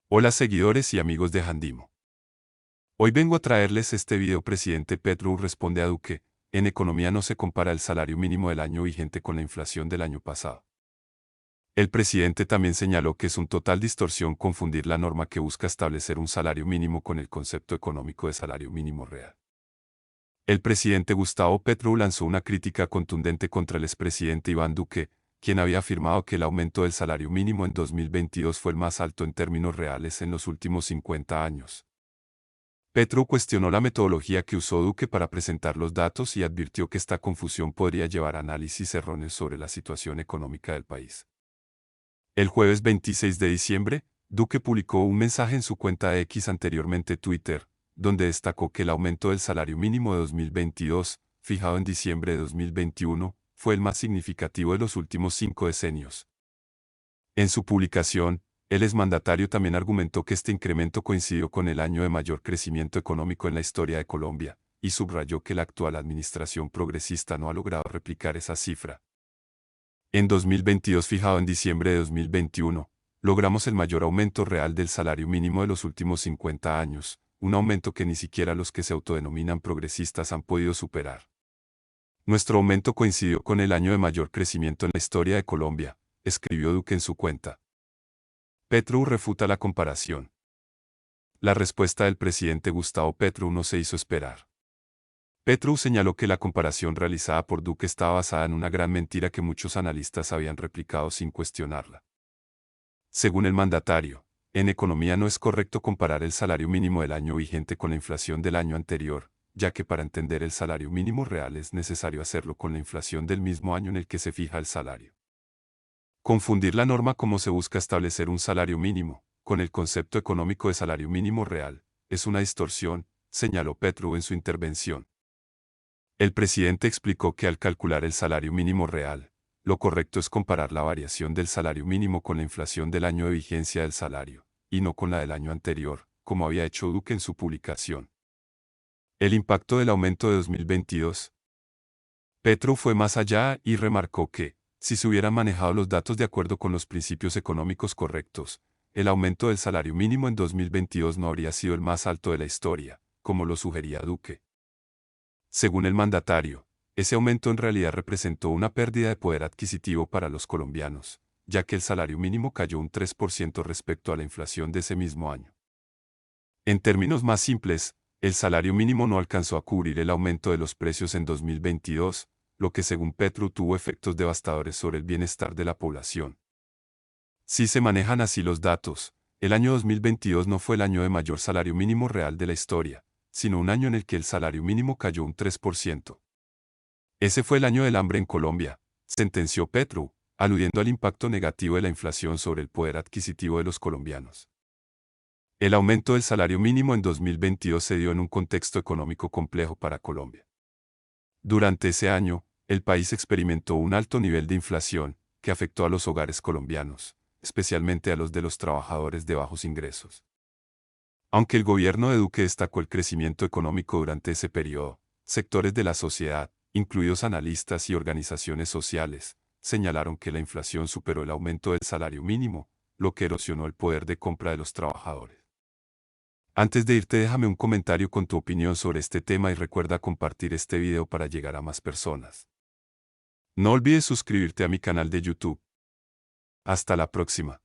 Hola seguidores y amigos de Handimo. Hoy vengo a traerles este video. Presidente Petro responde a Duque: en economía no se compara el salario mínimo del año vigente con la inflación del año pasado. El presidente también señaló que es un total distorsión confundir la norma que busca establecer un salario mínimo con el concepto económico de salario mínimo real. El presidente Gustavo Petro lanzó una crítica contundente contra el expresidente Iván Duque, quien había afirmado que el aumento del salario mínimo en 2022 fue el más alto en términos reales en los últimos 50 años. Petro cuestionó la metodología que usó Duque para presentar los datos y advirtió que esta confusión podría llevar a análisis erróneos sobre la situación económica del país. El jueves 26 de diciembre, Duque publicó un mensaje en su cuenta de X, anteriormente Twitter, donde destacó que el aumento del salario mínimo de 2022, fijado en diciembre de 2021, fue el más significativo de los últimos 5 decenios. En su publicación, el exmandatario también argumentó que este incremento coincidió con el año de mayor crecimiento económico en la historia de Colombia, y subrayó que la actual administración progresista no ha logrado replicar esa cifra. En 2022, fijado en diciembre de 2021, logramos el mayor aumento real del salario mínimo de los últimos 50 años, un aumento que ni siquiera los que se autodenominan progresistas han podido superar. Nuestro aumento coincidió con el año de mayor crecimiento en la historia de Colombia, escribió Duque en su cuenta. Petro refuta la comparación. La respuesta del presidente Gustavo Petro no se hizo esperar. Petro señaló que la comparación realizada por Duque estaba basada en una gran mentira que muchos analistas habían replicado sin cuestionarla. Según el mandatario, en economía no es correcto comparar el salario mínimo del año vigente con la inflación del año anterior, ya que para entender el salario mínimo real es necesario hacerlo con la inflación del mismo año en el que se fija el salario. Confundir la norma como se busca establecer un salario mínimo, con el concepto económico de salario mínimo real, es una distorsión, señaló Petro en su intervención. El presidente explicó que al calcular el salario mínimo real, lo correcto es comparar la variación del salario mínimo con la inflación del año de vigencia del salario, y no con la del año anterior, como había hecho Duque en su publicación. El impacto del aumento de 2022. Petro fue más allá y remarcó que, si se hubieran manejado los datos de acuerdo con los principios económicos correctos, el aumento del salario mínimo en 2022 no habría sido el más alto de la historia, como lo sugería Duque. Según el mandatario, ese aumento en realidad representó una pérdida de poder adquisitivo para los colombianos, ya que el salario mínimo cayó un 3% respecto a la inflación de ese mismo año. En términos más simples, el salario mínimo no alcanzó a cubrir el aumento de los precios en 2022, lo que según Petro tuvo efectos devastadores sobre el bienestar de la población. Si se manejan así los datos, el año 2022 no fue el año de mayor salario mínimo real de la historia, sino un año en el que el salario mínimo cayó un 3%. Ese fue el año del hambre en Colombia, sentenció Petro, aludiendo al impacto negativo de la inflación sobre el poder adquisitivo de los colombianos. El aumento del salario mínimo en 2022 se dio en un contexto económico complejo para Colombia. Durante ese año, el país experimentó un alto nivel de inflación, que afectó a los hogares colombianos, especialmente a los de los trabajadores de bajos ingresos. Aunque el gobierno de Duque destacó el crecimiento económico durante ese periodo, sectores de la sociedad, incluidos analistas y organizaciones sociales, señalaron que la inflación superó el aumento del salario mínimo, lo que erosionó el poder de compra de los trabajadores. Antes de irte, déjame un comentario con tu opinión sobre este tema y recuerda compartir este video para llegar a más personas. No olvides suscribirte a mi canal de YouTube. Hasta la próxima.